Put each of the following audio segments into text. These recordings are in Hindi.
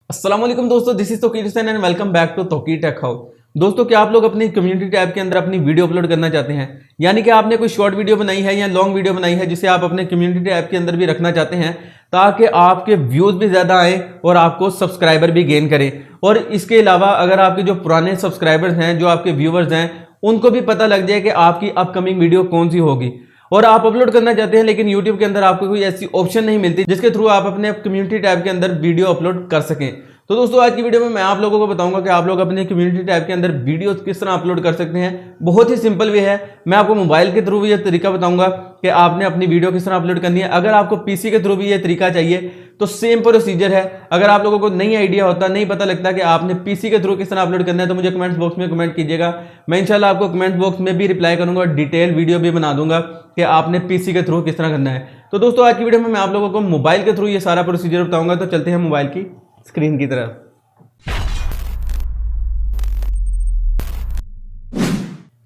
अस्सलाम वालेकुम दोस्तों, this is Tauqeer Hussain and welcome back to Tauqeer tech house. दोस्तों, क्या आप लोग अपनी कम्युनिटी टैब के अंदर अपनी वीडियो अपलोड करना चाहते हैं? यानी कि आपने कोई शॉर्ट वीडियो बनाई है या लॉन्ग वीडियो बनाई है जिसे आप अपने कम्युनिटी टैब के अंदर भी रखना चाहते हैं ताकि आपके व्यूज भी ज़्यादा आए और आपको सब्सक्राइबर भी गेन करें। और इसके अलावा अगर आपके जो पुराने सब्सक्राइबर्स हैं, जो आपके व्यूवर्स हैं, उनको भी पता लग जाए कि आपकी अपकमिंग वीडियो कौन सी होगी और आप अपलोड करना चाहते हैं लेकिन यूट्यूब के अंदर आपको कोई ऐसी ऑप्शन नहीं मिलती जिसके थ्रू आप अपने कम्युनिटी टैब के अंदर वीडियो अपलोड कर सकें। तो दोस्तों, आज की वीडियो में मैं आप लोगों को बताऊंगा कि आप लोग अपने कम्युनिटी टैब के अंदर वीडियो किस तरह अपलोड कर सकते हैं। बहुत ही सिंपल वे है। मैं आपको मोबाइल के थ्रू भी यह तरीका बताऊंगा कि आपने अपनी वीडियो किस तरह अपलोड करनी है। अगर आपको पीसी के थ्रू भी यह तरीका चाहिए तो सेम प्रोसीजर है। अगर आप लोगों को नहीं आइडिया होता, नहीं पता लगता कि आपने पीसी के थ्रू किस तरह अपलोड करना है, तो मुझे कमेंट्स बॉक्स में कमेंट कीजिएगा। मैं इंशाल्लाह आपको कमेंट बॉक्स में भी रिप्लाई करूंगा और डिटेल वीडियो भी बना दूंगा कि आपने पीसी के थ्रू किस तरह करना है। तो दोस्तों, आज की वीडियो में मैं आप लोगों को मोबाइल के थ्रू ये सारा प्रोसीजर बताऊंगा। तो चलते हैं मोबाइल की स्क्रीन की तरफ।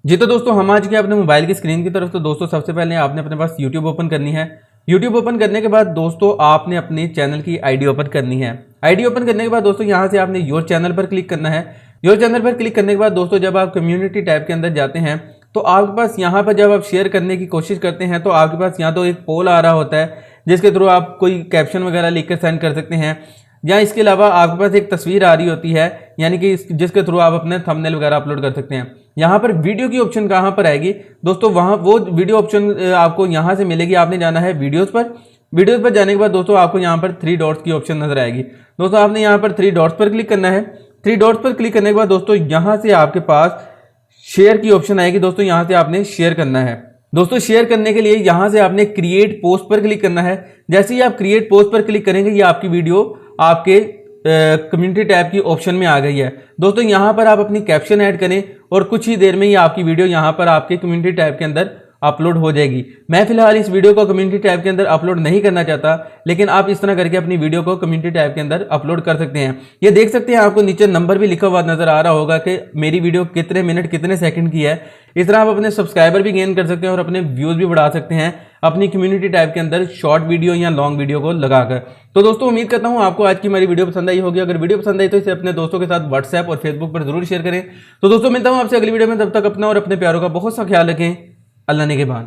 जी तो दोस्तों, हम आज के अपने मोबाइल की स्क्रीन की तरफ। तो दोस्तों, सबसे पहले आपने अपने पास यूट्यूब ओपन करनी है। यूट्यूब ओपन करने के बाद दोस्तों आपने अपने चैनल की आईडी ओपन करनी है। आईडी ओपन करने के बाद दोस्तों यहाँ से आपने योर चैनल पर क्लिक करना है। योर चैनल पर क्लिक करने के बाद दोस्तों जब आप कम्युनिटी टैब के अंदर जाते हैं तो आपके पास यहाँ पर जब आप शेयर करने की कोशिश करते हैं तो आपके पास यहाँ तो एक पोल आ रहा होता है जिसके थ्रू आप कोई कैप्शन वगैरह लिखकर सेंड कर सकते हैं, या इसके अलावा आपके पास एक तस्वीर आ रही होती है यानी कि जिसके थ्रू आप अपने थंबनेल वगैरह अपलोड कर सकते हैं। यहाँ पर वीडियो की ऑप्शन कहाँ पर आएगी दोस्तों, वहाँ वो वीडियो ऑप्शन आपको यहाँ से मिलेगी। आपने जाना है वीडियोस पर। वीडियोस पर जाने के बाद दोस्तों आपको यहाँ पर 3 डॉट्स की ऑप्शन नजर आएगी। दोस्तों आपने यहाँ पर 3 डॉट्स पर क्लिक करना है। 3 डॉट्स पर क्लिक करने के बाद दोस्तों यहाँ से आपके पास शेयर की ऑप्शन आएगी। दोस्तों यहाँ से आपने शेयर करना है। दोस्तों शेयर करने के लिए यहाँ से आपने क्रिएट पोस्ट पर क्लिक करना है। जैसे ही आप क्रिएट पोस्ट पर क्लिक करेंगे ये आपकी वीडियो आपके कम्युनिटी टैब की ऑप्शन में आ गई है। दोस्तों यहाँ पर आप अपनी कैप्शन ऐड करें और कुछ ही देर में ही आपकी वीडियो यहाँ पर आपके कम्युनिटी टैब के अंदर अपलोड हो जाएगी। मैं फिलहाल इस वीडियो को कम्युनिटी टैब के अंदर अपलोड नहीं करना चाहता, लेकिन आप इस तरह करके अपनी वीडियो को कम्युनिटी टैब के अंदर अपलोड कर सकते हैं। ये देख सकते हैं, आपको नीचे नंबर भी लिखा हुआ नजर आ रहा होगा कि मेरी वीडियो कितने मिनट कितने सेकंड की है। इस तरह आप अपने सब्सक्राइबर भी गेन कर सकते हैं और अपने व्यूज भी बढ़ा सकते हैं अपनी कम्युनिटी टैब के अंदर शॉर्ट वीडियो या लॉन्ग वीडियो को लगाकर। तो दोस्तों उम्मीद करता हूं आपको आज की हमारी वीडियो पसंद आई होगी। अगर वीडियो पसंद आई तो इसे अपने दोस्तों के साथ व्हाट्सएप और फेसबुक पर जरूर शेयर करें। तो दोस्तों मिलता हूं आपसे अगली वीडियो में, तब तक अपना और अपने प्यारों का बहुत सा ख्याल रखें। अल्लाह ने के बाद।